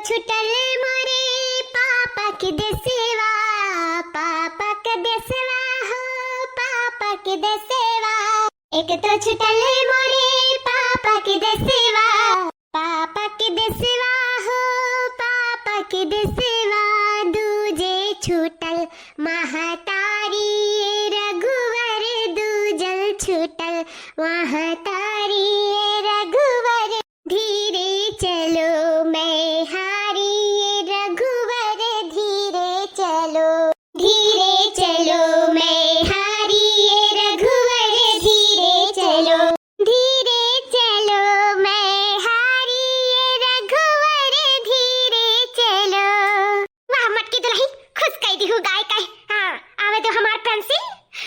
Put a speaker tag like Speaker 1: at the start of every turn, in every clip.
Speaker 1: छुटल मोरे पापा के देसेवा, पापा के देसेवा हो, पापा के देसेवा। एक तो छुटल मोरे पापा के देसेवा, पापा के देसेवा हो, पापा के देसेवा। दूजे छुटल महतारी रघुवर, दूजल छुटल महतारी रघुवर। धीरे चलो मैं हारी रघुवर, धीरे चलो, धीरे चलो मैं हारी रघुवर, धीरे चलो, धीरे चलो मैं हारी रघुवर, धीरे चलो। वाह मटकी दुल्हन, खुश कह दी हूँ गाय का। हाँ आवे तो हमार पेंसिल,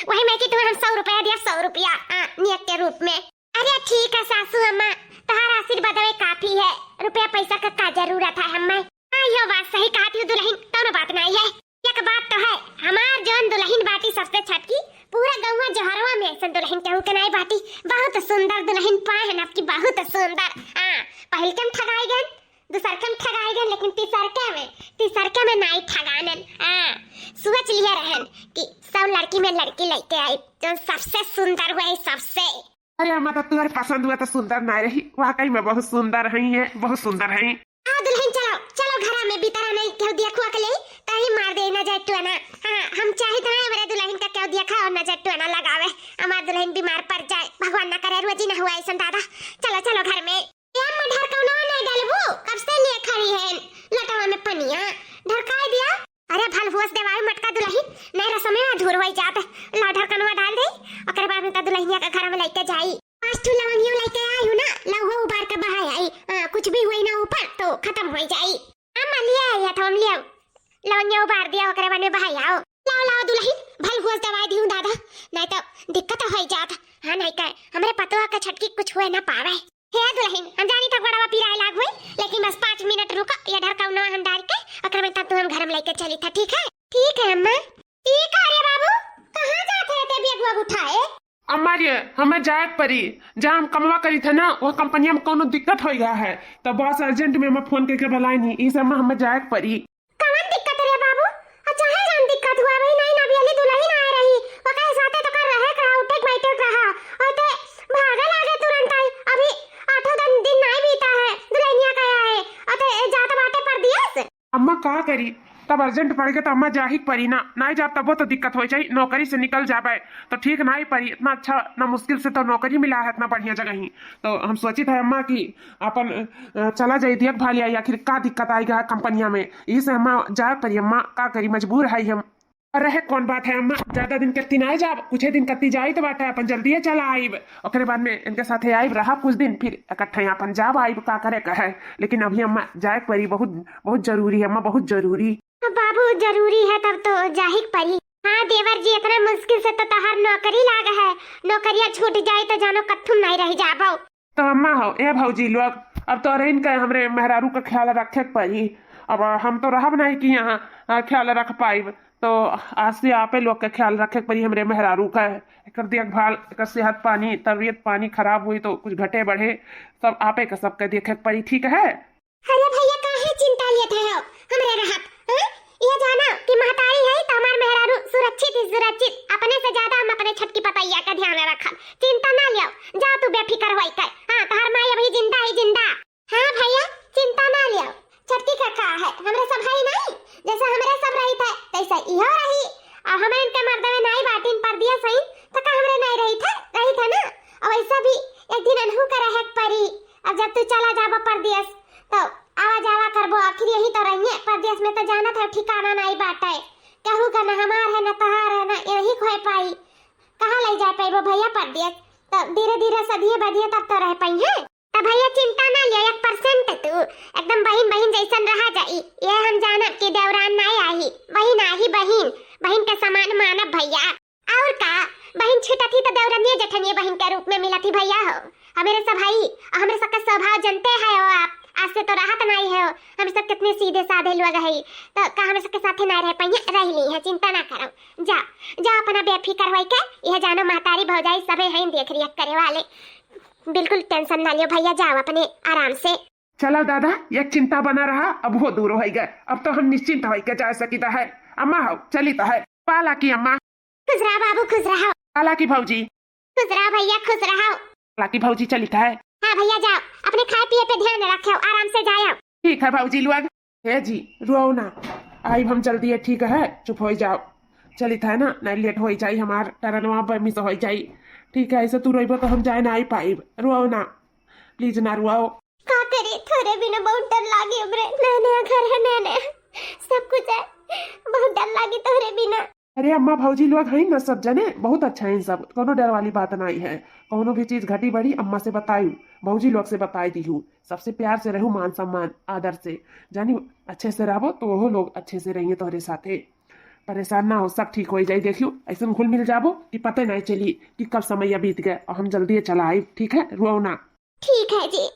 Speaker 1: वही मैं की तुम्हें हम 100 रुपया दिया, 100 रुपया नियत के रूप में। अरे ठीक है सासू अम्मा, तुम्हारा आशीर्वाद हमें काफी है, रुपया पैसा का जरूरत है हमें। हाँ यह बात सही कहती हूँ दुल्हन, दोनों बात नहीं है। एक बात तो है, हमार जौन दुल्हन बाटी सबसे छटकी, पूरा गाँव जहरवा में ऐसा दुल्हन केहू के नहीं बाटी। बहुत सुंदर दुल्हन पाए है आपकी, बहुत सुंदर। हाँ पहल के ठगाई गए, दूसर के ठगाई गए, लेकिन तीसर के में नहीं ठगानन। हाँ सोच लिया रहन कि सब लड़की में लड़की लेके आई जो सबसे सुंदर हुए सबसे।
Speaker 2: अरे अम्मा तो तुम्हारे पसंद हुआ तो सुंदर नहीं रही, वाकई में बहुत सुंदर है, बहुत सुंदर है।
Speaker 1: हाँ दुल्हन चलो चलो घर में भीतर नहीं क्यों देखो अकेले कहीं मार दे ना जाए टुना। हाँ हम चाहे तो मेरे दुल्हन का क्यों देखा और ना जाए टुना लगावे, हमार दुल्हन बीमार पड़ जाए, भगवान ना करे रोजी ना हुआ ऐसा दादा। चलो चलो घर में। यार मैं ढर कौन नहीं डालबू, कब से लिए खड़ी है लटावा में पनिया ढरकाई दिया। अरे भल होश देवाई मटका दुल्हन, नहीं रसम में अधूर हो जात, ला ढरकनवा डाल दे ओकरे बाद में त दुल्हनिया का घर में लेके जाई। 5 लवंगियों लेके आई हूं ना, लहू उबार के बहाई आई, कुछ भी हुई ना ऊपर तो खत्म हो जाई। हम लिए आया था, हम लिए लवंगियों उबार दिया ओकरे बाद में बहाई आओ। लाओ लाओ दुल्हन, भल होश दवाई दी हूं दादा, नहीं तो दिक्कत हो जात। हां नहीं कर हमरे पतवा का छटकी कुछ हुए ना पावे। हे दुल्हन हम जानी तक बड़वा पीराए लाग हुई, लेकिन बस 5 मिनट रुको, ये ढरकाउना हम डाल के ओकरे में तब तुम घर में लेके चली था। ठीक है? ठीक है अम्मा। ठीक है। अरे बाबू कहां जाते थे बेगवा उठाए?
Speaker 2: अम्मा ये हमें जाए परी, जहाँ हम कमवा करी थे ना वो कंपनिया में कोनो दिक्कत हो गया है, तो बस अर्जेंट में हमें फोन करके बुलाई नहीं, इस अम्मा हमें जाए परी।
Speaker 1: कौन दिक्कत रे बाबू? अच्छा है जान दिक्कत हुआ भाई, नहीं ना अभी दुल्हन आ रही, ओके साथे तो कर रहे कहा उठे बैठे रहा और ते भागा लागे तुरंत आई। अभी 8 दिन नहीं बीता है दुल्हनिया गया है और ते जात बाटे पर दिया।
Speaker 2: अम्मा का करी, तब अर्जेंट पड़ गया तो अम्मा जा ही परी ना, नहीं जा तब वो तो दिक्कत हो जाए, नौकरी से निकल जाए तो ठीक नहीं परी, इतना अच्छा ना मुश्किल से तो नौकरी मिला है इतना बढ़िया जगह ही, तो हम सोची था अम्मा की अपन चला जाए देख भाल आई, आखिर का दिक्कत आएगा कंपनिया में, इसे अम्मा जाए परी। अम्मा का करी, मजबूर है हम। अरे कौन बात है अम्मा, ज्यादा दिन कत्ती ना जाब, कुछ दिन कत्ती जाई तो बाटे अपन जल्दी चला आईब, ओकरे बाद में इनके साथे आईब रहा कुछ दिन, फिर इकट्ठे अपन जाब आईब का करे कहे, लेकिन अभी अम्मा जाए परी, बहुत बहुत जरूरी है अम्मा, बहुत जरूरी।
Speaker 1: बाबू जरूरी है तब तो जाहिक परी। हाँ देवर जी इतना मुश्किल से तो तहार नौकरी लाग है, नौकरिया छूट जाए तो जानो कत्थुम नहीं रह जाबो।
Speaker 2: तो अम्मा हो ए भौजी लोग, अब तो रहीन के हमरे मेहरारू का ख्याल रखे पड़ी, अब हम तो रहब नहीं कि यहाँ ख्याल रख पाइब, तो आज से आपे लोग का ख्याल रखे पड़ी हमरे मेहरारू का, एक देखभाल, एक सेहत पानी, तबीयत पानी खराब हुई तो कुछ घटे बढ़े सब आपे का सबका देखे पड़ी। ठीक है?
Speaker 1: अरे भैया काहे चिंता लेते हो हमरे रहत, ये जाना कि महतारी है तो हमार मेहरारू सुरक्षित ही सुरक्षित, अपने से ज्यादा हम अपने छटकी पतैया का ध्यान रखब, चिंता ना लियो, जा तू बेफिक्र होई कर। हां तहार माई अभी जिंदा है जिंदा। हां भैया चिंता ना लियो, छटकी का है हमरे सब है नहीं, जैसे हमरे सब रही थे तैसे इहो रही, और हमें इनके मर्द में नहीं बाटिन पर दिया सही तो का हमरे नहीं रही थे ना, और ऐसा भी एक दिन अनहु का रहे परी। अब जब तू चला जाबो परदेश तो आवा जावा करबो, आखिर यही तो रही है परदेश में, तो जाना था ठिकाना नहीं बाटे, कहू का ना हमार है ना तहार है ना, यही खोए पाई, कहाँ ले जा पाइबो भैया परदेश, तो धीरे धीरे सदिए बदिए तब तो रह पाई है। तो भैया चिंता ना लियो, 1% तू एकदम बहिन बहिन जैसन रहा जाई, ये हम जानब कि देवरान नहीं आई, बहिन आही बहिन, बहिन के समान मानब भैया। और का बहिन छुटती तो देवरानिया जठनिया बहिन के रूप में मिलती भैया हो, हमारे सब भाई हमारे सबका स्वभाव जानते हैं हो आप, आज से तो राहत नहीं है, हम सब कितने सीधे साधे लोग है, तो का हम सबके साथे ना रह पाइए, रह ली है, चिंता ना करो, जा जा अपना बेफिक्र होई के, यह जानो महतारी भौजाई सबे हैं देख रेख करे वाले, बिल्कुल टेंशन ना लियो भैया, जाओ अपने आराम से।
Speaker 2: चला दादा, एक चिंता बना रहा अब वो दूर हो गए। अब तो हम निश्चिंत हो के जा सकीता है। अम्मा हो चली तो है पाला की अम्मा।
Speaker 1: खुश रहो बाबू, खुश रहो।
Speaker 2: पाला की भौजी।
Speaker 1: खुश रहो भैया, खुश रहो।
Speaker 2: पाला की भौजी चली तो है।
Speaker 1: हाँ भैया जाओ, अपने खाए पिए पे ध्यान रखो, आराम से जाओ।
Speaker 2: ठीक है भौजी लोग। हे जी रुओ ना, आई हम जल्दी है। ठीक है चुप हो जाओ। चली था ना, नहीं लेट हो जाई हमार टरनवा पर मिस हो जाई। ठीक है ऐसे तू रोइबो तो हम जाए ना आई पाइब। रुओ ना प्लीज ना रुआओ।
Speaker 1: का करे, थोड़े बिना बहुत डर लागे। हमरे नया नया घर है, नया नया सब कुछ है, बहुत डर लागे तोहरे बिना।
Speaker 2: अरे अम्मा भौजी लोग हैं ना सब जने, बहुत अच्छा है सब, कोनो डर वाली बात नहीं है। कोनो भी चीज घटी बड़ी अम्मा से बतायू, भौजी लोग से बताई दी हूँ। सबसे प्यार से रहू, मान सम्मान आदर से जानी अच्छे से रहो तो वो लोग अच्छे से रहेंगे तोहरे साथे। परेशान ना हो, सब ठीक हो जाए। देखियो ऐसे घुल मिल जाबो कि पता नहीं चली कि कब समय बीत गए और हम जल्दी चला आए। ठीक है रुओ ना।
Speaker 1: ठीक है जी।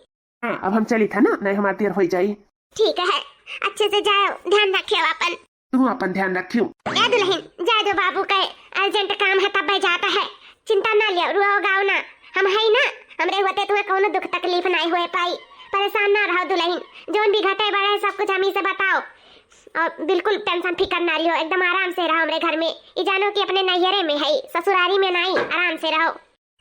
Speaker 2: हाँ अब हम चली था ना, नहीं हमारी देर हो जाई।
Speaker 1: ठीक है, अच्छे से जाओ, ध्यान रखियो अपन।
Speaker 2: तू अपन ध्यान रखियो।
Speaker 1: ए दुल्हन जाए दो, बाबू का अर्जेंट काम है तब जाता है। चिंता ना लियो, रुओ गाओ ना, हम है ना। हमरे होते तुम्हें कोनो दुख तकलीफ नहीं हुए पाई। परेशान ना रहो दुल्हन, जोन भी घटे बड़े सब कुछ हम ही से बताओ। और बिल्कुल टेंशन फिकर ना लियो, एकदम आराम से रहो हमरे घर में। ये जानो कि अपने नैहरे में है, ससुरारी में नहीं, आराम से रहो।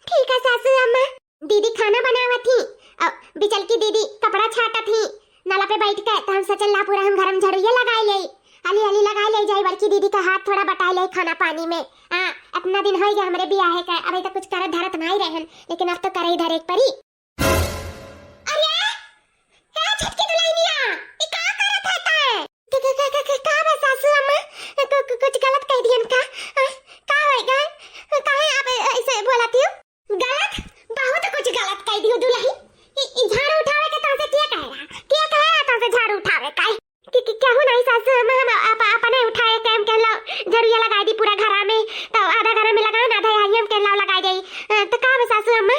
Speaker 1: ठीक है सासू अम्मा। दीदी खाना बनावत थी और बिचल की दीदी कपड़ा छाटत थी नाला पे बैठ के। तो हम सोचल ला पूरा हम घर में झाड़ू लगाई ले, अली अली लगाई ले जाई। बड़की दीदी का हाथ थोड़ा बटाई ले खाना पानी में। हाँ अपना दिन हो गया हमरे बियाह है का, अभी तक कुछ करे धरत नहीं रहन, लेकिन अब तो करे इधर एक परी। अरे ए छटकी दुल्हनिया, ई का करत है ते? का बे सासू अम्मा, कुछ गलत कह दियन का? का होएगा? काहे आप ऐसे बोलती हो? गलत? बहुत कुछ गलत कह दियो दुल्हन। ई झाड़ू उठावे के तो से क्या कह रहा? क्या कहे तो से झाड़ू उठावे का? कि क्या हो नहीं सासू अम्मा, हम अपने उठाए काम के लो झड़िया लगा दी पूरा घर में। तो आधा घर में लगा ना, आधा हम के लो लगा दे। तो का बे सासू अम्मा,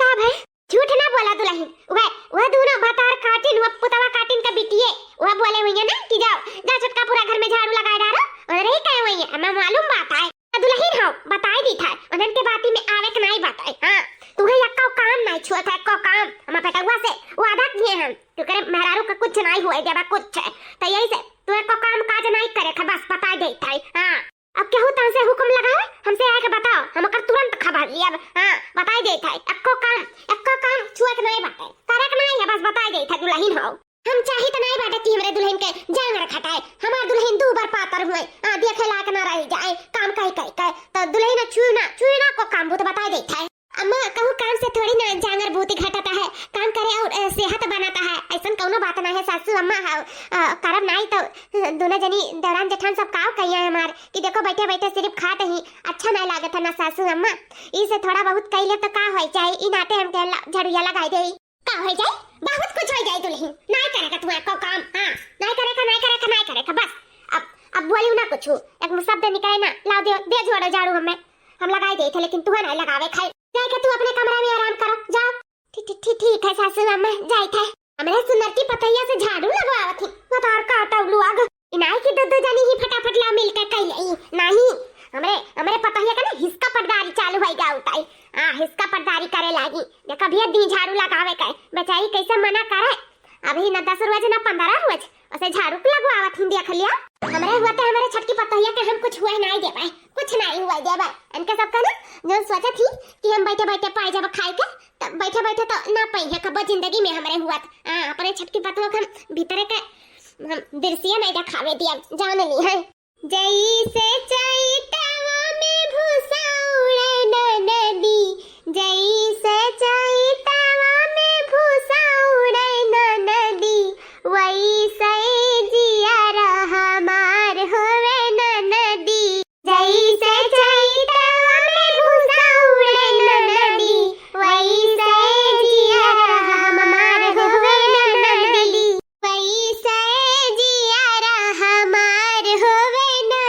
Speaker 1: का भाई झूठ ना बोला दुल्हन। वह दोनों बतार काटिन, वह पुतवा काटिन का बिटिए वह बोले हुई है ना कि जाओ जा छटका पूरा घर में झाड़ू लगा डालो। और रही कहे हुई है, हमें मालूम बात है। दुल्हन हो बताई दी था उन्हन के बाती में आवे के नहीं बताई। हां तुम्हें यक्का काम नहीं छुआ था, को काम हम बेटवा से वादा किए हम तो करे मेहरारू का कुछ नहीं हुआ देबा कुछ है। तो यही से तू को काम काज नहीं करे था, बस बता दे था। हां अब केहू तन से हुक्म लगावे हमसे आके बताओ, हम कर तुरंत खबर लिया। हां बताई दे था, एको काम छुआ के नहीं बाटे, करे के नहीं है, बस बताई दे था दुल्हन हो। हम चाहे तो नहीं बाटे कि हमरे दुल्हन के जान रखटाए। हमार दुल्हन दो बार पातर हुए, देखे लायक ना रह जाए, काम कहीं कहीं तो दुल्हन छुना को काम भूत बताई दे था। अम्मा कहूँ काम से थोड़ी ना जांगर भूति घटता है, काम करे और सेहत बनाता है, ऐसा कौनो बात ना है सासू अम्मा। करब नहीं तो दोनों जनी दौरान जेठान सब काव कहिया हमार कि देखो बैठे बैठे सिर्फ खाते ही अच्छा नहीं लागत है ना सासू अम्मा। इसे थोड़ा बहुत कइले तो का हो जाए, इ नाते हम के झड़िया लगाई दे का हो जाए, बहुत कुछ हो जाए दुल्हन। नहीं करेगा तू एको काम। हां नहीं करेगा बस। अब बोलियो ना कुछ, एक शब्द निकले ना, ला दे जोड़ो झाड़ू हम लगाई दे थे, लेकिन तू है नहीं लगावे खाई। जाके तू अपने कमरे में आराम करो, जाओ। ठीक है सासू अम्मा जाई थे। हमरे सुंदर की पतैया से झाड़ू लगवावत थी, बतार काटा लुआग इनाई की दो जनी ही फटाफट ला मिलके कइले नहीं। हमरे पतैया का ना हिसका पटदारी चालू हो गया उताई। हिसका पटदारी करे लागी, देखा भैया दी झाड़ू लगावे का बेचारी कैसे मना करे। अभी न 10 रोज न 15 रोज उसे झाड़ू लगवावत ही देख लिया। हमरे हुआ तो हमारे छटकी पतैया के हम कुछ हुआ नहीं दे पाए, कुछ नहीं हुआ दे पाए। इनके सब का ना जो सोचा थी कि हम बैठे बैठे पाए जब खाए के, तब बैठे बैठे तो ना पाई है कब जिंदगी में हमरे हुआ। अपने छटकी पतों के भीतर के हम दृश्य नहीं दिखावे दिया, जान ली है। जैसे चैतवा में भूसा उड़े नदी, जैसे चैतवा में भूसा उड़े नदी, वैसे जिया हमार होवे नदी। जैसे चैतवा में भूसा उड़े नदी, वैसे जिया हमार होवे नदी, वैसे जिया हमार होवे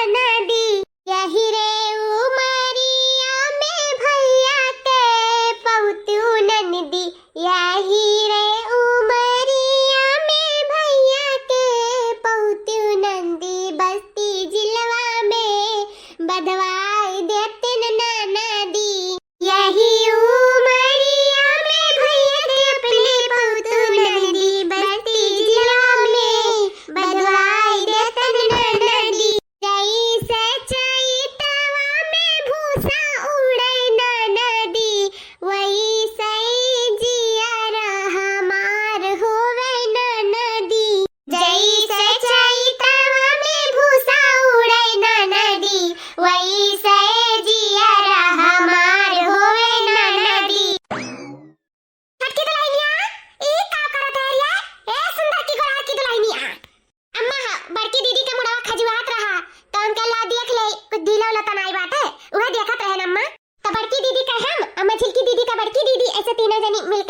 Speaker 1: नदी। यही रे उमरिया में भैया के पौतुल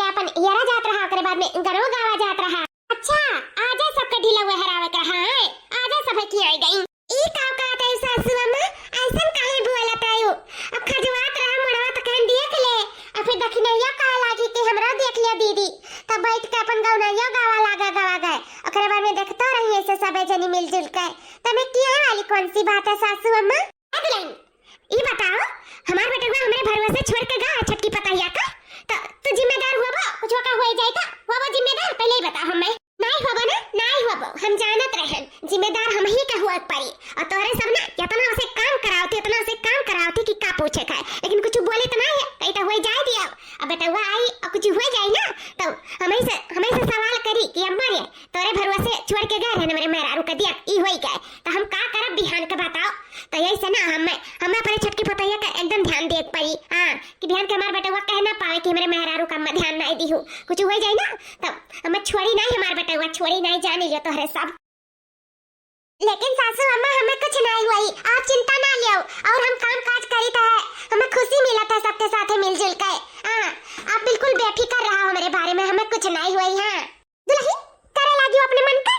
Speaker 1: के अपन यारा जात रहा, ओकरे बाद में गरो गावा जात रहा। अच्छा आजा सबके ढीला हुआ हरावे कर हां आजा सब की आई गई। ई काव का तै सासू अम्मा ऐसन काहे बोला तायो? अब खजवात रहा मड़वा त कहन देख ले, अब फिर दखिनैया कहा लागी कि हमरा देख लिया दीदी, तब बैठ के अपन गौनैया गावा गए। ओकरे बाद में देखता रही ऐसे सबे जनी मिलजुल के। तमे किया वाली कौन सी बात है सासू अम्मा? अगलाइन ई बताओ, हमार बेटवा हमरे भरवसे छोड़ के गा छटकी पतैया का, तो जिम्मेदार हुआ कुछ का होई जाए ता हुआ जिम्मेदार पहले ही बता। हमें नहीं होबो ना, नहीं होबो, हम जानत रहन जिम्मेदार हम ही का हुआ पड़ी। और तोरे सब ना इतना उसे काम करावती कि का पूछे खाए, लेकिन कुछ बोले तो नहीं है, कहीं तो होई जाए दिया। अब बेटवा आई और कुछ हो जाए ना तो हमें से सवाल करी कि अम्मा रे तोरे भरवसे छोड़ के गए रहने मेरे मेहरारू के दिया ई होई गए, तो हम का करब बिहान के बताओ। तो यही से ना हमें अपने छटकी पतैया का एकदम ध्यान देख पड़ी। हां कि बिहान के हमार बेटवा कह ना पावे कि मेरे मेहरारू का मैं ध्यान नहीं दी हूं, कुछ हो जाए ना तब हमें छोड़ी नहीं, हमार बेटवा छोड़ी नहीं, जाने लियो तोहरे सब। लेकिन सासू अम्मा हमें कुछ नहीं हुई, आप चिंता ना लियो, और हम काम काज करी तो है, हमें खुशी मिलता है सबके साथ मिलजुल के। हां आप बिल्कुल बेफिक्र रहो मेरे बारे में, हमें कुछ नहीं हुई। हां दुल्ही करे लागियो अपने मन का,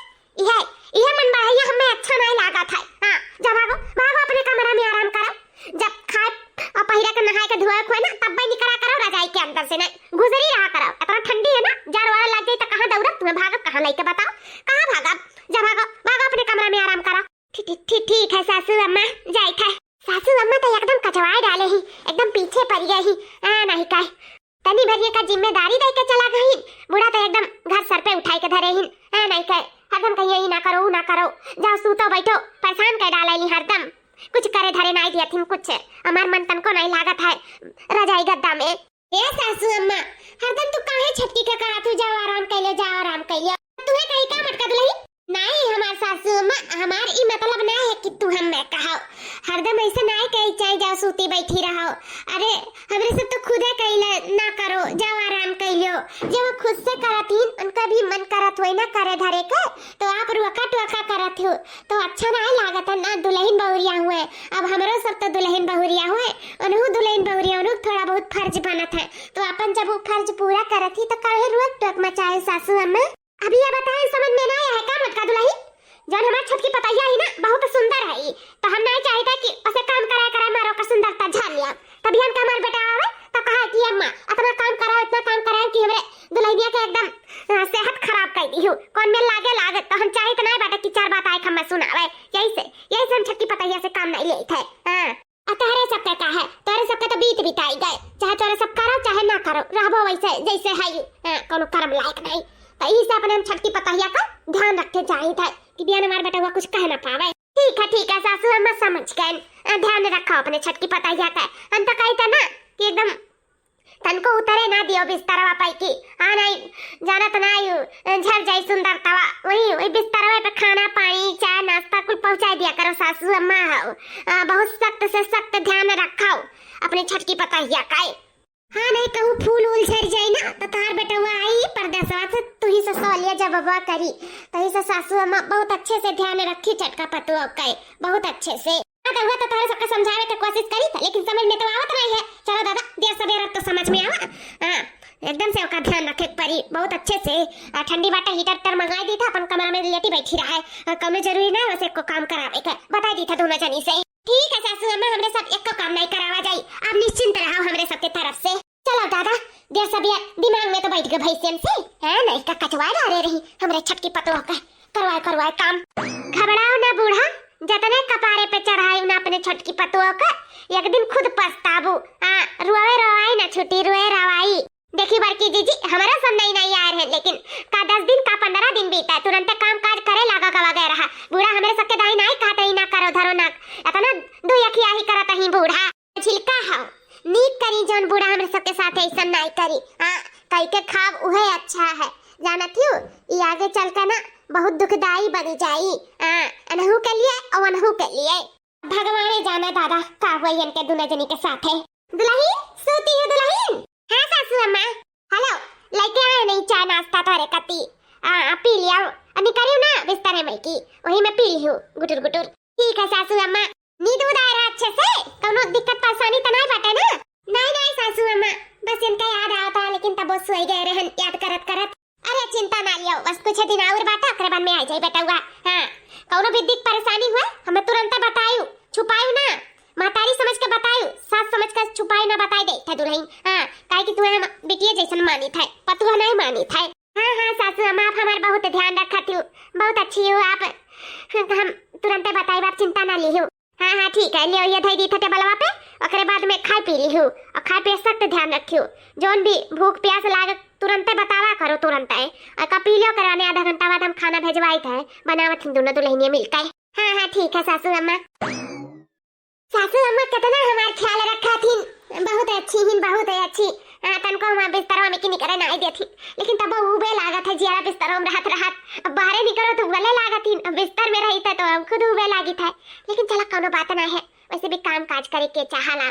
Speaker 1: यह मन बढ़ाइए हमें अच्छा नहीं लगा था। हां जा भागो अपने कमरा में आराम करो, जब खाए और पहिरा के नहाए के धोए खोए ना तब भी निकला करो रजाई के अंदर से, नहीं गुजरी रहा करो। इतना ठंडी है ना, जाड़ वाला लग जाए तो कहां दौड़ब तुम्हें, भागब कहां लेके बताओ, कहां भागब? जा भागो अपने कमरा में आराम करो। ठीक है सासू अम्मा जाई था। सासू अम्मा तो एकदम कचवाए डाले ही, एकदम पीछे पड़ गई ही। नहीं कहे तनी भरिए का जिम्मेदारी दे के चला गई, बूढ़ा तो एकदम घर सर पे उठाई के धरे ही। नहीं कहे हरदम कहिए ही ना करो, जाओ सूतो बैठो, परेशान कर डाले ही हरदम, कुछ करे धरे नहीं दिया थी, कुछ हमार मन तन को नहीं लागत है रजाई गद्दा में। ए सासू अम्मा हरदम तू काहे छटकी के कहा तू जाओ आराम कर लियो, तुम्हें कहीं का मटका दुलही? नहीं हमार सासू अम्मा, हमार ई मतलब नहीं है कि तू हमें कहो, हरदम ऐसे नहीं कही चाहे जाओ सूती बैठी रहो। अरे हमरे सब तो खुदे कहिले ना करो, जाओ आराम कर लियो, जब वो खुद से करतीन उनका भी मन करत होई ना करे धरे के, तो आप रुका करत हो तो अच्छा नहीं लागत है ना। दुल्हन बहुरिया हुए, अब हमरो सब तो दुल्हन बहुरिया हुए, उन्हों दुल्हन बहुरिया उन्हों थोड़ा बहुत फर्ज बनत है, तो अपन जब वो फर्ज पूरा करत ही तो काहे रुक टोक मचाए सासू अम्मा? अभी ये बताएं समझ में ना आया है का मटका दुल्ही? जब हमार छत की पतैया ही ना बहुत सुंदर है, तो हम नहीं चाहते कि उसे काम करा मारो का सुंदरता झाड़ लिया, तभी हम हमार बेटा आवे तो कहा कि अम्मा इतना काम कराओ कि हमरे दुल्हनिया के एकदम सेहत खराब कर दी हूं, कौन में लागे तो हम चाहे तो नहीं बेटा कि चार बात आए हम सुनावे, यही से हम छत की पतैया से काम नहीं लेते हैं। हां तोरे सबके का है, तोरे सबके तो बीत बिताई गए, चाहे तोरे सब करो चाहे ना करो, रहबो वैसे जैसे है, कोनो कर्म लायक नहीं। तो इसे अपने हम छटकी पतैया का ध्यान रखे चाहिए था कि बिहान हमार बेटा हुआ कुछ कह ना पावे। ठीक है सासू अम्मा समझ गए, ध्यान रखो अपने छटकी पतैया का। हम तो कहते ना कि एकदम तनको उतरे ना दियो बिस्तरवा पाई की, हाँ नहीं जानत नहीं झर जाई सुंदरतावा, वही बिस्तरवा पे खाना पानी चाय नाश्ता कुछ पहुंचा दिया करो सासू अम्मा। बहुत सख्त से सख्त ध्यान रखो अपने छटकी पतैया का। हाँ नहीं कहूँ फूल उल झर जाए ना तो तार बेटा हुआ आई परदेसवा से तू ही से सौलिया जब बबा करी, तो ही से सासू अम्मा बहुत अच्छे से ध्यान रखी छटका पतुआ का बहुत अच्छे से। तो हुआ तो तारे सबका समझावे की कोशिश करी था, लेकिन समझ में तो आवत नहीं है। चलो दादा देर सवेरा तो समझ में आवा। हाँ एकदम से उसका ध्यान रखे परी बहुत अच्छे से। ठंडी वाटर हीटर मंगाई दी था, अपन कमरा में लेटी बैठी रहा है, कम जरूरी ना वैसे को काम करावे का बता दी था दोनों जनी से। ठीक है सासू अम्मा हमरे सब एक को काम नहीं करावा जाई, आप निश्चिंत रहो हमरे सबके तरफ से। चलो दादा देर सवेरा दिमाग में तो बैठ गए भैंसियन से है नहीं का कचवाए डाले रही हमरे छटकी पतों का करवाए काम। घबराओ ना बूढ़ा, जतने कपारे पे चढ़ाई ना अपने छटकी पतों का एक दिन खुद पछताबू। रुआवे रवाई ना छुट्टी रुए रवाई। देखी बड़की जीजी हमारा सब नहीं आए हैं, लेकिन का 10 दिन का 15 दिन बीता तुरंत काम काज करे लगा गवा रहा बूढ़ा। हमारे सबके दाई नहीं खाता ही ना करो धरो ना इतना दो यखिया ही करता ही बूढ़ा छिलका हाउ नीक करी जौन बूढ़ा हमरे सबके साथ ऐसा नहीं करी। कई के खाब उहे अच्छा है जानत हूँ, ये आगे चल कर ना बहुत दुखदाई बनी जाई अनहु के लिए और अनहु के लिए। भगवान जाने दादा का हुआ इनके दुल्हन जनी के साथ है। दुल्हन सोती है दुल्हन? हाँ सासू अम्मा। हेलो लेके आए नहीं चाय नाश्ता तारे कती पी लिया अभी करियो ना बिस्तर में की वही मैं पी ली हूँ गुटुर गुटुर। ठीक है सासू अम्मा। नींद उड़ आ रहा अच्छे से, कोनो दिक्कत परेशानी तो नहीं बटे ना? नहीं सासू अम्मा बस इनका याद आता है, लेकिन तब वो सोई गए रहन याद करत करत। अरे चिंता ना लियो, बस कुछ दिन और बाटा ओकरे बाद में आ जाई बेटा हुआ। हां कौनो भी दिक परेशानी हुआ हमें तुरंत बतायू, छुपायू ना, महतारी समझ के बतायू, सास समझ के छुपाई ना बताई दे थे दुल्हन। हां काहे कि तू हम बिटिया जैसन मानी था, पतुआ नहीं मानी था। हां हां सासू अम्मा आप हमार बहुत ध्यान रखत हो, बहुत अच्छी हो आप, हम तुरंत बताई बाप चिंता ना लियो। हाँ हाँ ठीक है, लियो ये धई दी थे टेबलवा पे, ओकरे बाद में खाई पी लियो और खाए पे सख्त ध्यान रखियो, जोन भी भूख प्यास लागे तुरंत बतावा करो, तुरंत है और का पी लियो, कराने आधा घंटा बाद हम खाना भेजवाई थे, बनावत हम दोनों दुल्हनिया मिलकर। हाँ हाँ ठीक है सासू अम्मा। सासू अम्मा कितना हमार ख्याल रखा थी, बहुत अच्छी ही, बहुत अच्छी। हाँ तनको हम बिस्तरवा में की निकरे नहीं देती, लेकिन तब उबे लागत है जिया बिस्तरवा में रहत रहत, अब बाहर निकलो तो गले लागत ही, बिस्तर में रही था तो खुद उबे लागी था। लेकिन चला कोनो बात ना है, वैसे भी काम काज करे के चाहला।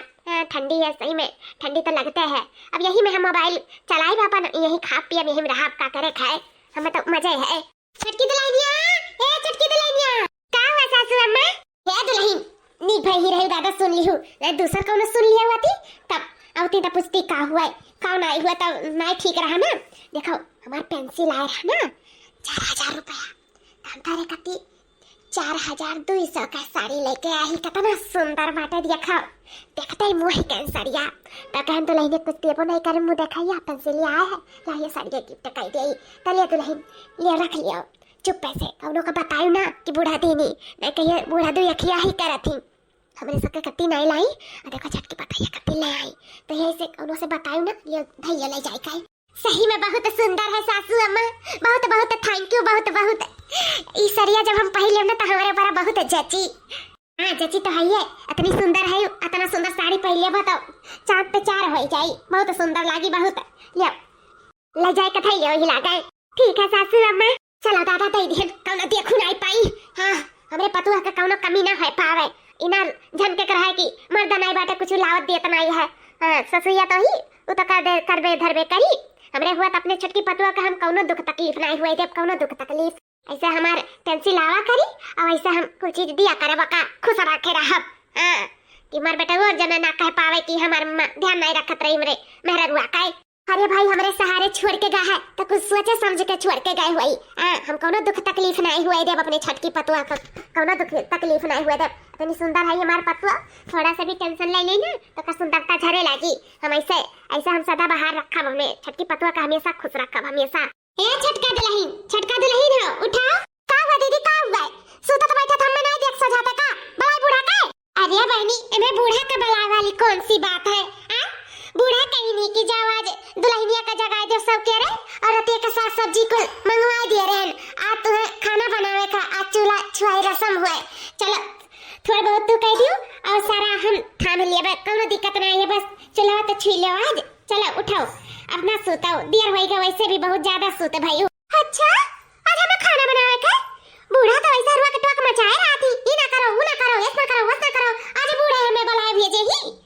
Speaker 1: ठंडी है सही में, ठंडी तो लगते है। अब यही में हम मोबाइल चलाई अपन, यही खा पिया यही में रहा, का करे खाए, हमें तो मजे है। छटकी दुल्हनिया, ए छटकी दुल्हनिया, का हुआ सासू अम्मा? हे दुल्हन नी भाई ही रही दादा सुन ली हूँ, दूसरा कौन सुन लिया हुआ थी तब आवती तब पूछती का हुआ है, कौन आई हुआ तब नहीं ठीक रहा ना। देखो हमार पेंसिल आया रहा ना 4000 रुपया, काम तारे कती 4200 का साड़ी लेके आई, कितना सुंदर बाटे देखो, देखते ही मुँह कैंसरिया तो कहन तो लहने कुछ देवो नहीं करे, मुँह देखा या पेंसिल आया है या ये साड़ी गिफ्ट कर दी, तलिए दुल्हन ले रख लियो चुप पैसे, कौनों का बतायू ना कि बूढ़ा देनी नहीं कहिए, बूढ़ा दो यखिया ही कर थी, हमरे सबके कत्ती नहीं लाई, देखो झटके बताइए कत्ती ले आई, तो यही से कौनों से बतायू ना ये भैया ले जाए का। सही में बहुत सुंदर है सासू अम्मा, बहुत बहुत थैंक यू, बहुत बहुत। ई सरिया जब हम पहले ना तो हमारे बड़ा बहुत जची। हाँ जची तो है ये, इतनी सुंदर है, इतना सुंदर साड़ी पहले बताओ चांद पे 4 हो जाई, बहुत सुंदर लागी, बहुत ले जाए कथा ले हिला गए। ठीक है सासू अम्मा, चलो दादा दे दिहन, कौनो देखू नहीं पाई। हाँ हमरे पतुआ का कौनो कमी ना है पावे, इना झमके कर है कि मर्द नहीं बाटे कुछ लावत देत नहीं है। हाँ ससुया तो ही उ तो कर दे करबे धरबे करी, हमरे हुआ अपने छटकी पतुआ का हम कौनो दुख तकलीफ नहीं हुए देव, कौनो दुख तकलीफ ऐसे हमार पेंसिल आवा करी और ऐसे हम कुछ चीज दिया करे बका खुश रखे रहब। हाँ कि मर बेटा वो जने ना कह पावे कि हमार ध्यान नहीं रखत रही हमरे मेहरुआ का। अरे भाई हमरे सहारे छोड़ के गए है तो कुछ सोचे समझ के छोड़ के गए हुई। हम कौनो दुख तकलीफ नहीं हुए देव, अपने छटकी पतुआ का कौनो दुख तकलीफ नहीं हुए देव, इतनी सुंदर है हमार पतुआ, थोड़ा सा भी टेंशन ले ली ना तो का सुंदरता झरे लगी। हम ऐसे ऐसे हम सदा बाहर रखब, हमने छटकी पतुआ का हमेशा खुश रखब हमेशा। ए छटका दुल्हन हो, उठाओ का हुआ दीदी, का हुआ सुतत बैठत हमें नहीं देख सजाते का बड़ा बूढ़ा का। अरे बहनी इन्हें बूढ़ा का बला वाली कौन सी बात है, बूढ़ा कहीं नहीं की जाओ आज दुल्हनिया का जगह दो सब कह रहे और रतिया का साग सब्जी को मंगवा दिए रहे, आज तुम्हें खाना बनावे का आज चूल्हा छुआई रस्म हुए, चलो थोड़ा बहुत तू कह दियो और सारा हम ठान लिए, बस कोनो दिक्कत नहीं है, बस चलो तो छुई लो आज, चलो उठाओ अपना सोताओ, देर होएगा वैसे भी बहुत ज्यादा सोते भाई। अच्छा आज हमें खाना बनावे का, बूढ़ा तो ऐसा रुआ के टोक मचाए रहा थी, ये ना करो वो ना करो ऐसा करो वैसा करो, आज बूढ़ा हमें बुलाए भेजे ही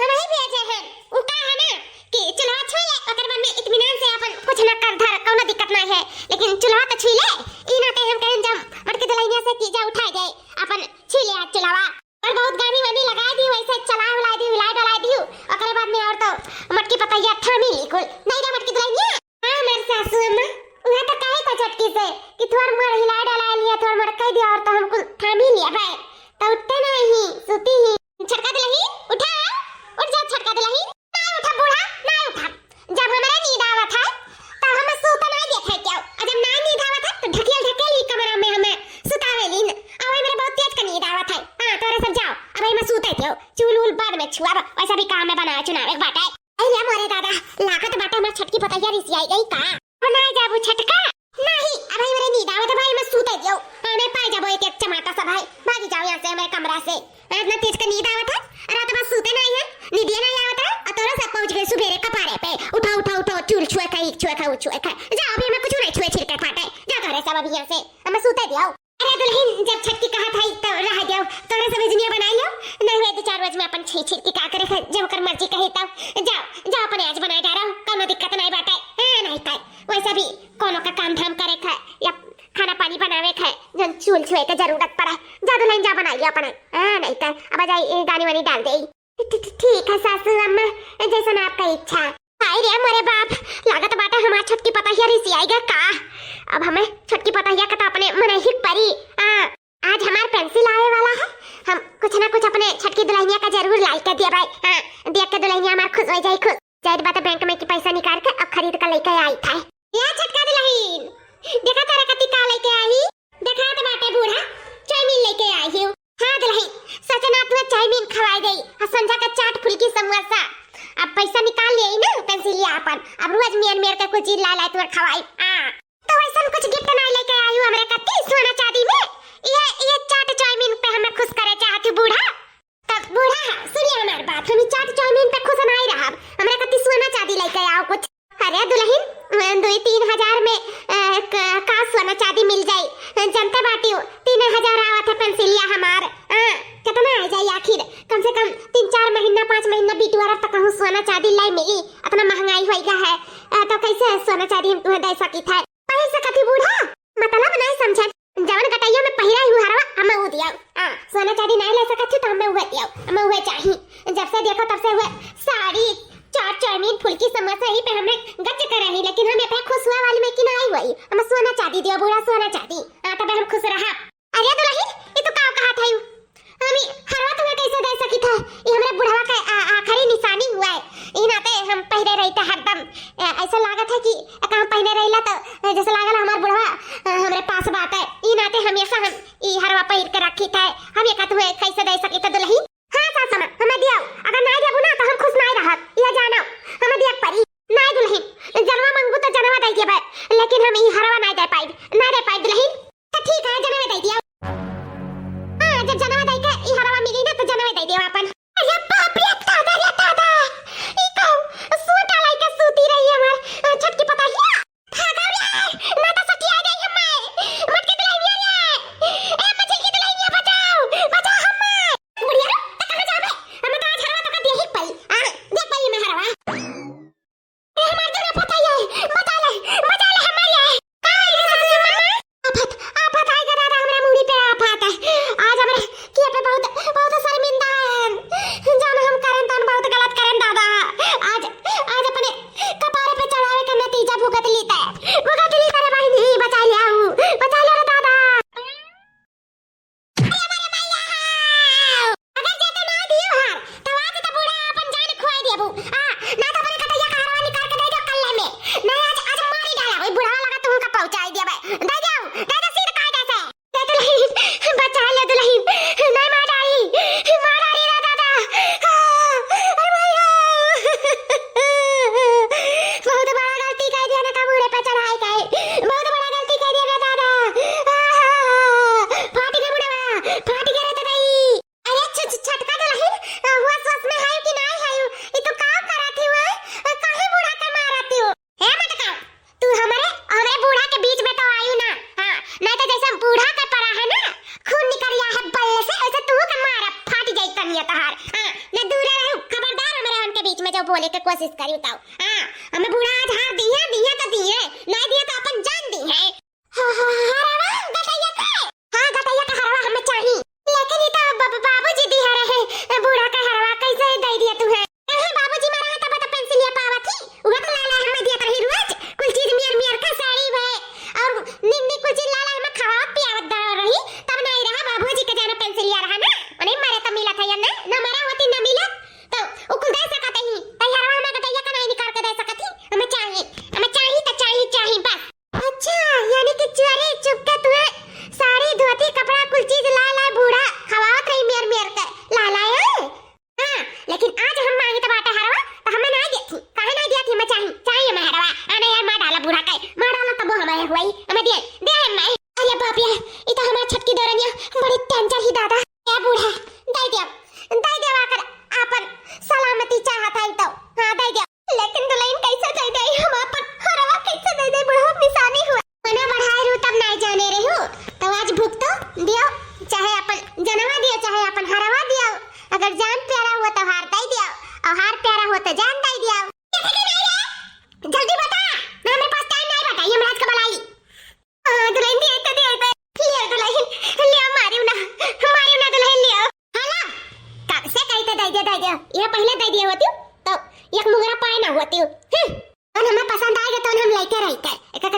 Speaker 1: हम ही भेजे हैं, उनका है ना कि चलो छुई ले ओकर बाद में इत्मीनान से अपन कुछ न कर धर कोनो दिक्कत नहीं है, लेकिन चुलवा तो छुई ले, ई ना कहे हम कहें जब मटके दुल्हनिया से की जा उठाए जाए अपन छुई ले आज चुलवा, और बहुत गानी वानी लगाई दी वैसे चला हुलाई दी हिलाई डलाई दी, ओकर बाद में और तो मटकी पतैया थामी ली कुल नहीं रे मटकी दुल्हनिया। हां मेरे सासू अम्मा उहे तो कहे था चटकी से कि थोड़ मोर हिलाई डलाई लिया, थोड़ मटका दिया और तो हम कुल थामी लिया भाई, तो उठते नहीं सोती ही। छटका दुल्हनी उठा, उठ जा छटका दुल्हन, नहीं उठा बूढ़ा नहीं उठा, जब हमारा नींद आवत है तो हमें सोता नहीं देखे क्या, और जब ना नींद आवत है तो ढकेल ढकेल ही कमरा में हमें सुतावे लीन, और मेरे बहुत तेज का नींद आवत है। हां तोरे सब जाओ अब मैं सूते थे, चूल उल बाद में छुआ वैसा भी काम में बनाया चुनाव एक बाटा अरे मोरे दादा लागत बाटा हमार छटकी पतैया रिसी आई गई का बनाए जाबू छटका नहीं, अब मेरे नींद आवत है भाई मैं सूते दियो, मैं पाए जाबो एक एक चमाटा सा भाई भागी जाओ यहां से हमारे कमरा से, इतना तेज का नींद आवत है, रात भर सूते नहीं है, नींदिया नहीं आवत है, और तोरा सब पहुंच गए सुबेरे कपारे पे, उठा उठा उठा चूल छुए का एक छुए का वो छुए का, जाओ अभी मैं कुछ नहीं छुए छिलके फाटे, जा तोरे सब अभी यहां से हमें सूते दियो। अरे दुल्हन जब छटकी कहा था तो रह जाओ, तोरे सब इजनिया बनाई लो, नहीं हुए 2-4 रोज में अपन छी छिलकी का करे जब कर मर्जी कहे तब जाओ जाओ अपने आज बनाए जा रहा हूं, कोनो दिक्कत नहीं बाटे। हां नहीं काय वैसा भी कोनो का काम धाम करे का या खाना पानी बनावे का जन चूल छुए का जरूरत पड़े, जा दुल्हन जा बनाइए अपने। हां नहीं काय अब जाई गानी वानी डाल दे। ठीक है सासू अम्मा, जैसा आपका इच्छा। हाय रे मोरे बाप, लागत बाटा हमार छोटकी पतहिया रिसी आएगा का। अब हमें छोटकी पतहिया का तो अपने मन ही परी। आज हमार पेंसिल आए वाला है, हम कुछ ना कुछ अपने छोटकी दुल्हनिया का जरूर लाई कर दिया भाई। देख के दुल्हनिया हमार खुश हो जाए, खुश जाए बात बैंक में की पैसा निकाल के अब खरीद कर लेके आई था। या छोटका दुल्हन, देखा तारा कति का लेके आई, देखा तो बाटे बूढ़ा चाउमीन लेके आई हूं। हां दुल्हन, सचनाथ में चाउमीन खवाई गई, संजा का चाट फुल्की समोसा। अब पैसा निकाल ले ना पेंसिलिया अपन, अब रोज मेर के कुछ चीज ला ला तोर खवाई। तो ऐसा कुछ गिफ्ट ना लेके आई हूं हमरे कति सोना चांदी में। ये चाट चाउमीन पे हमें खुश करे चाहती बूढ़ा। तब बूढ़ा सुनिए हमार बात, हम चाट चाउमीन पे खुश नहीं रहा, हमरे कति सोना चांदी लेके आओ कुछ। अरे दुल्हन 2-3 हजार में का सोना चांदी मिल जाए, जनता बाटी 3,000 आवत है पेंसिलिया हमार। कितना आ जाए आखिर, कम से कम 3-4 महीना 5 महीना बीतवारा तक कहूं सोना चांदी लाई मिली। इतना महंगाई हो गया है, तो कैसे सोना चांदी हम तुम्हें दे सकी था। पहले से कथी बूढ़ा मतलब नहीं समझन, जवन कटाइया में पहिरा ही हरवा हमें वो दिया। सोना चांदी नहीं ले सकत तो हमें वो दिया, हमें वो चाहिए। जब से देखो तब से वो साड़ी चाट चाउमीन फुल्की समोसा ही पे हमें गच कर रही, लेकिन हम इतना खुश हुआ वाली में कि नहीं हुई। हमें सोना चांदी दियो बूढ़ा, सोना चांदी, तब हम खुश रहा। अरे दुल्हन, ये तो का कहा था हमें हरवा तुम्हें कैसे दे सकी था, ये हमारे बुढ़वा का आखिरी निशानी हुआ है। इन नाते हम पहने रही था हरदम, ऐसा लागत है कि काम पहने रहीला तो जैसे लागल हमार बुढ़वा हमरे पास बात है। इन नाते हमेशा हम ई हरवा पहिर के रखी था, हम ये कहते हुए कैसे दे सकी था दुल्हन। हां सास मां, हमें दियो, अगर नहीं देबू ना तो हम खुश नहीं रहत, ये जानो हमें दिया परी। नहीं दुल्हन, जनवा मांगू तो जनवा दे देबे, लेकिन हम ई हरवा नहीं दे पाई, नहीं दे पाई दुल्हन। तो ठीक है जनवा दे दिया। जब जनवा दे के ई हरवा मिली ना तो जनवा दे दियो अपन। अरे बाप रे दादा रे दादा, ई को सूटा लाइके सूती रही हमार छोटकी पतहिया। दादा रे ना तो सटिया गई हमें, मत के दुल्हनिया रे, ए मछली की दुल्हनिया बचाओ, बचाओ हमें। बुढ़िया तो कहां जाबे, हमें तो आज हरवा तो का दे ही पई। देख पई में हरवा, ए हमार दुल्हा पतहिया बचा ले हमारे। काय रे सासू मां, आफत आई गा दादा, हमरा मुड़ी पे आफत है आज। हमरे के पे बहुत शर्मिंदा है, जान हम करन तन बहुत गलत करन दादा। आज अपने कपारे पे चढ़ावे का नतीजा भुगत लीता रे भाई। नहीं बचा लिया हूं, बचा लिया रे दादा। अरे मैया, अगर जाते ना दियो हार तो आज तो बूढ़ा अपन जान खुआ देबू। ना तो अपने कटैया का हरवा निकाल के दे दो कल्ले में, नहीं आज मारी डाला ओए बुढ़ा लगा तू का पहुंचाई देबे। दे जाओ सीधा कायदा से दे दुल्हन, बचा ले दुल्हन, नहीं मार डाली रे दादा। अरे भैया बहुत बड़ा गलती कर दिया ना, का बूढ़े पे चढ़ाई गए, बहुत बड़ा गलती कर दिया रे दादा। फाट गया बुढ़वा, फाट गया रे दादाई। अरे छटका दुल्हन, हुआ सोच में है कि नहीं है, ये तो काम कराती हुआ काहे बूढ़ा का मारती हो। हे मटका, तू हमारे बूढ़ा के बीच में तो आयु ना। नहीं तो जैसे बूढ़ा का परा है ना, खून निकल गया है बल्ले से, ऐसे तू का मारा फाट जाई तनिया तहार। ना दूर रहू, खबरदार हमारे उनके बीच में जो बोले के कोशिश करी बताओ। हमें बूढ़ा आज हार दिया तो दिए, नहीं दिया तो अपन जान दी है। हरवा गटैया का, हां गटैया का हरवा हमें चाहिए, लेकिन ये तो बाबूजी दी है रहे, बूढ़ा का हरवा कैसे दे दिया तू है। बाबूजी मरा तब तो पेंसिलिया पावा थी, वो तो लाला हमें दिया रही रोज कुछ चीज मियर का साड़ी है और निन्नी कुछ चीज लाला हमें खावा पियावत रही, तब नहीं रहा बाबूजी के जाना पेंसिलिया रहा ना, नहीं मरे तो मिला था या ना मरा होती ना मिला तो उकुल दे सकत ही, तैयार हमें गटैया का नहीं निकाल के दे सकत ही, हमें चाहिए।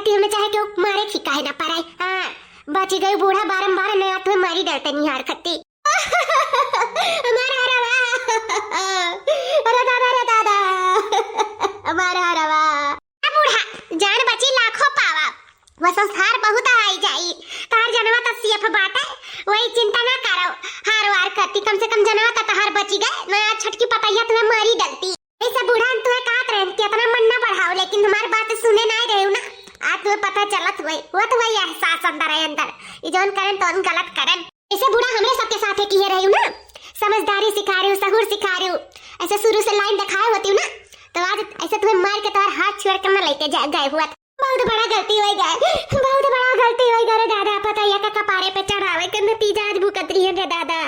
Speaker 1: रहती हमने चाहे क्यों मारे खी काहे ना पाराई। हाँ बची गई बूढ़ा बारंबार नया तुम्हें मारी डरते नहीं हार खत्ती। हमारा रवा अरे दादा रे दादा हमारा रवा बूढ़ा जान बची लाखों पावा वो संसार बहुत आई जाई तार जनवा त सीएफ बाटे वही चिंता ना करो हार वार करती कम से कम जनवा त तहार बची गए नया छटकी पतैया तुम्हें मारी डलती। ऐसा बूढ़ा तुम्हें कात रहती इतना मन ना बढ़ाओ लेकिन हमारी बात सुने ना रहे ना आज तुम्हें पता चलत हुई वो तो वही एहसास अंदर है अंदर ये जौन करन तो गलत करन। ऐसे बूढ़ा हमरे सबके साथ है किए रही हूँ ना समझदारी सिखा रही हूँ सहूर सिखा रही हूँ ऐसे शुरू से लाइन दिखाए होती हूँ ना तो आज ऐसे तुम्हें मार के तुम्हारे हाथ छुड़ कर न लेके गए हुआ बहुत बड़ा गलती हो गया बहुत बड़ा गलती हो गया रे दादा पता या का कपारे पे चढ़ावे के नतीजा आज भुगत रही है रे दादा।